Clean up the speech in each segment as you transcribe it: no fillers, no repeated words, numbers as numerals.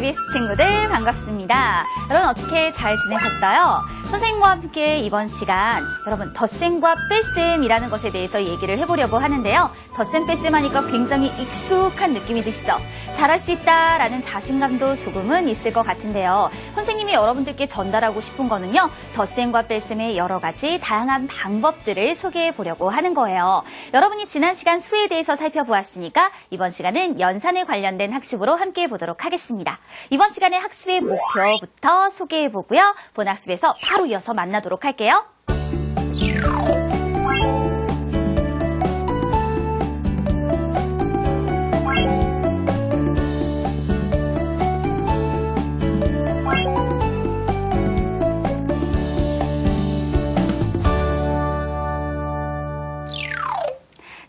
KBS 친구들 반갑습니다. 여러분 어떻게 잘 지내셨어요? 선생님과 함께 이번 시간 여러분 덧셈과 뺄셈이라는 것에 대해서 얘기를 해보려고 하는데요. 덧셈 뺄셈 하니까 굉장히 익숙한 느낌이 드시죠? 잘할 수 있다라는 자신감도 조금은 있을 것 같은데요. 선생님이 여러분들께 전달하고 싶은 거는요. 덧셈과 뺄셈의 여러 가지 다양한 방법들을 소개해 보려고 하는 거예요. 여러분이 지난 시간 수에 대해서 살펴보았으니까 이번 시간은 연산에 관련된 학습으로 함께 해보도록 하겠습니다. 이번 시간의 학습의 목표부터 소개해 보고요. 본학습에서 바로 이어서 만나도록 할게요.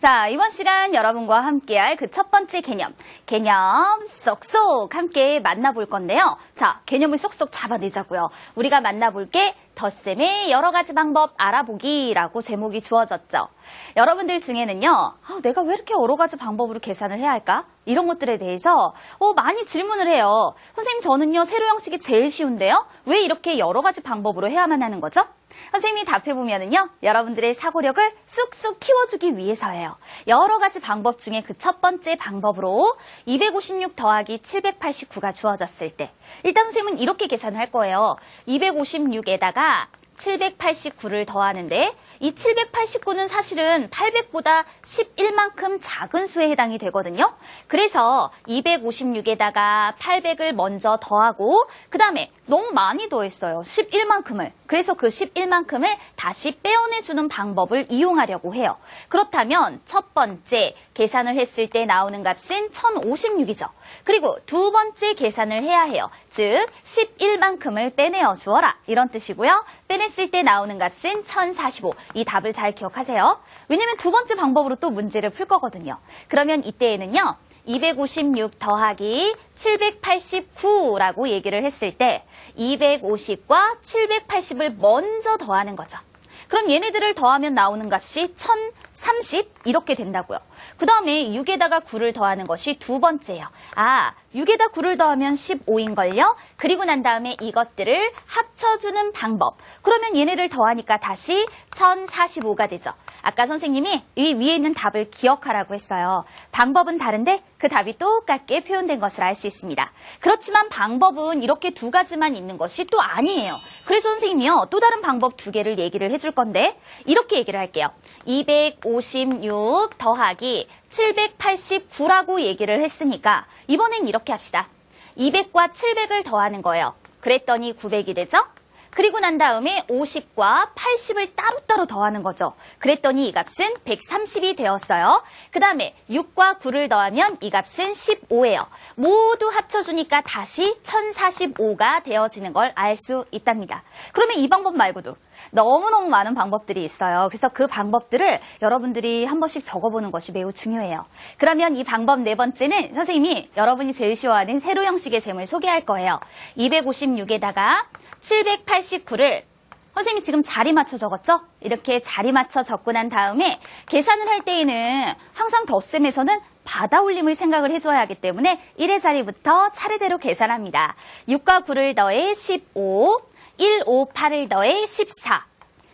자, 이번 시간 여러분과 함께할 그 첫 번째 개념 쏙쏙 함께 만나볼 건데요. 자, 개념을 쏙쏙 잡아내자고요. 우리가 만나볼 게 덧셈의 여러 가지 방법 알아보기라고 제목이 주어졌죠. 여러분들 중에는요, 내가 왜 이렇게 여러 가지 방법으로 계산을 해야 할까? 이런 것들에 대해서 많이 질문을 해요. 선생님, 저는요, 세로 형식이 제일 쉬운데요? 왜 이렇게 여러 가지 방법으로 해야만 하는 거죠? 선생님이 답해보면은요, 여러분들의 사고력을 쑥쑥 키워주기 위해서예요. 여러 가지 방법 중에 그 첫 번째 방법으로 256 더하기 789가 주어졌을 때, 일단 선생님은 이렇게 계산을 할 거예요. 256에다가 789를 더하는데, 이 789는 사실은 800보다 11만큼 작은 수에 해당이 되거든요. 그래서 256에다가 800을 먼저 더하고 그 다음에 너무 많이 더했어요. 11만큼을. 그래서 그 11만큼을 다시 빼어내주는 방법을 이용하려고 해요. 그렇다면 첫 번째 계산을 했을 때 나오는 값은 1056이죠. 그리고 두 번째 계산을 해야 해요. 즉 11만큼을 빼내어 주어라. 이런 뜻이고요. 빼냈을 때 나오는 값은 1045. 이 답을 잘 기억하세요. 왜냐면 두 번째 방법으로 또 문제를 풀 거거든요. 그러면 이때에는요. 256 더하기 789라고 얘기를 했을 때 250과 780을 먼저 더하는 거죠. 그럼 얘네들을 더하면 나오는 값이 1030 이렇게 된다고요. 그 다음에 6에다가 9를 더하는 것이 두 번째예요. 6에다 9를 더하면 15인걸요. 그리고 난 다음에 이것들을 합쳐주는 방법. 그러면 얘네를 더하니까 다시 1045가 되죠. 아까 선생님이 이 위에 있는 답을 기억하라고 했어요. 방법은 다른데 그 답이 똑같게 표현된 것을 알 수 있습니다. 그렇지만 방법은 이렇게 두 가지만 있는 것이 또 아니에요. 그래서 선생님이요, 또 다른 방법 두 개를 얘기를 해줄 건데 이렇게 얘기를 할게요. 256 더하기 789라고 얘기를 했으니까 이번엔 이렇게 합시다. 200과 700을 더하는 거예요. 그랬더니 900이 되죠? 그리고 난 다음에 50과 80을 따로따로 더하는 거죠. 그랬더니 이 값은 130이 되었어요. 그 다음에 6과 9를 더하면 이 값은 15예요. 모두 합쳐주니까 다시 1045가 되어지는 걸 알 수 있답니다. 그러면 이 방법 말고도 너무너무 많은 방법들이 있어요. 그래서 그 방법들을 여러분들이 한 번씩 적어보는 것이 매우 중요해요. 그러면 이 방법 네 번째는 선생님이 여러분이 제일 쉬워하는 세로 형식의 셈을 소개할 거예요. 256에다가 789를 선생님이 지금 자리 맞춰 적었죠? 이렇게 자리 맞춰 적고 난 다음에 계산을 할 때에는 항상 덧셈에서는 받아올림을 생각을 해줘야 하기 때문에 1의 자리부터 차례대로 계산합니다. 6과 9를 더해 15, 1, 5, 8을 더해 14.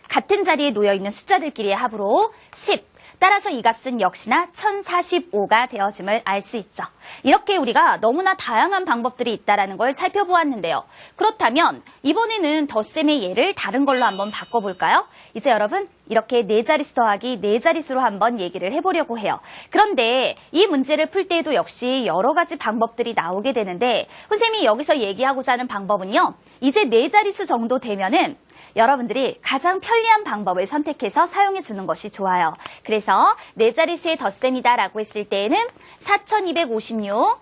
같은 자리에 놓여있는 숫자들끼리의 합으로 10. 따라서 이 값은 역시나 1045가 되어짐을 알 수 있죠. 이렇게 우리가 너무나 다양한 방법들이 있다는 걸 살펴보았는데요. 그렇다면 이번에는 덧셈의 예를 다른 걸로 한번 바꿔볼까요? 이제 여러분 이렇게 4자릿수 더하기 4자릿수로 한번 얘기를 해보려고 해요. 그런데 이 문제를 풀 때에도 역시 여러 가지 방법들이 나오게 되는데 선생님이 여기서 얘기하고자 하는 방법은요. 이제 4자릿수 정도 되면은 여러분들이 가장 편리한 방법을 선택해서 사용해 주는 것이 좋아요. 그래서 4자릿수의 덧셈이다라고 했을 때에는 4256,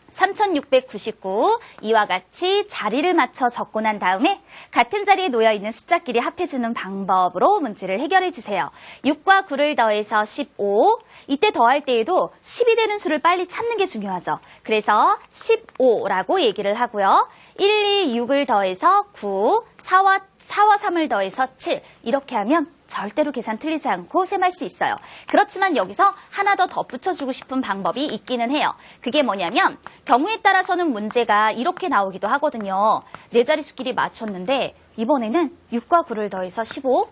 3699 이와 같이 자리를 맞춰 적고 난 다음에 같은 자리에 놓여있는 숫자끼리 합해주는 방법으로 문제를 해결해 주세요. 6과 9를 더해서 15, 이때 더할 때에도 10이 되는 수를 빨리 찾는 게 중요하죠. 그래서 15라고 얘기를 하고요. 1, 2, 6을 더해서 9, 4와 3을 더해서 7 이렇게 하면 절대로 계산 틀리지 않고 셈할 수 있어요. 그렇지만 여기서 하나 더 덧붙여주고 싶은 방법이 있기는 해요. 그게 뭐냐면 경우에 따라서는 문제가 이렇게 나오기도 하거든요. 네 자릿수끼리 맞췄는데 이번에는 6과 9를 더해서 15,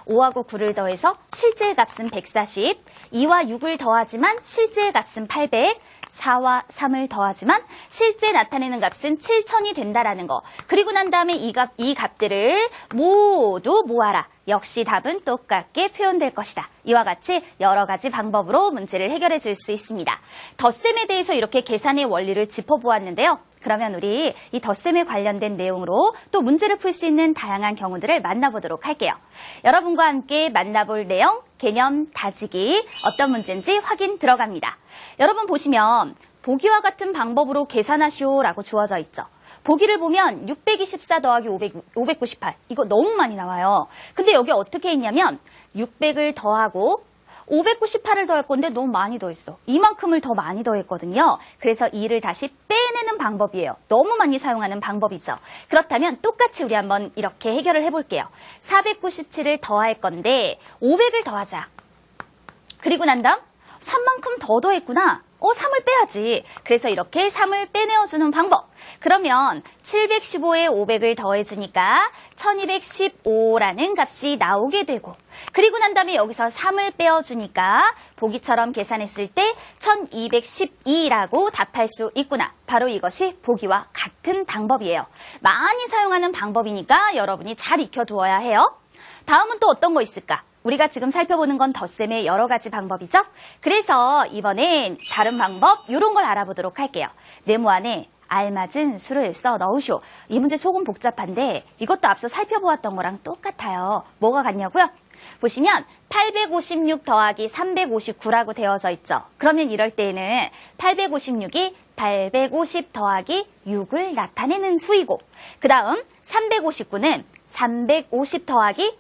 5하고 9를 더해서 실제의 값은 140, 2와 6을 더하지만 실제의 값은 800, 4와 3을 더하지만 실제 나타내는 값은 7000이 된다라는 거. 그리고 난 다음에 이 값들을 모두 모아라. 역시 답은 똑같게 표현될 것이다. 이와 같이 여러 가지 방법으로 문제를 해결해 줄 수 있습니다. 덧셈에 대해서 이렇게 계산의 원리를 짚어보았는데요. 그러면 우리 이 덧셈에 관련된 내용으로 또 문제를 풀 수 있는 다양한 경우들을 만나보도록 할게요. 여러분과 함께 만나볼 내용, 개념 다지기, 어떤 문제인지 확인 들어갑니다. 여러분 보시면 보기와 같은 방법으로 계산하시오라고 주어져 있죠. 보기를 보면 624 더하기 598 이거 너무 많이 나와요. 근데 여기 어떻게 했냐면 600을 더하고 598을 더할 건데 너무 많이 더했어. 이만큼을 더 많이 더했거든요. 그래서 2를 다시 빼내는 방법이에요. 너무 많이 사용하는 방법이죠. 그렇다면 똑같이 우리 한번 이렇게 해결을 해볼게요. 497을 더할 건데 500을 더하자. 그리고 난 다음 3만큼 더 더했구나. 3을 빼야지. 그래서 이렇게 3을 빼내어주는 방법. 그러면 715에 500을 더해주니까 1215라는 값이 나오게 되고 그리고 난 다음에 여기서 3을 빼어주니까 보기처럼 계산했을 때 1212라고 답할 수 있구나. 바로 이것이 보기와 같은 방법이에요. 많이 사용하는 방법이니까 여러분이 잘 익혀두어야 해요. 다음은 또 어떤 거 있을까? 우리가 지금 살펴보는 건 덧셈의 여러 가지 방법이죠? 그래서 이번엔 다른 방법 이런 걸 알아보도록 할게요. 네모 안에 알맞은 수를 써 넣으시오. 이 문제 조금 복잡한데 이것도 앞서 살펴보았던 거랑 똑같아요. 뭐가 같냐고요? 보시면 856 더하기 359라고 되어져 있죠. 그러면 이럴 때에는 856이 850 더하기 6을 나타내는 수이고 그 다음 359는 350 더하기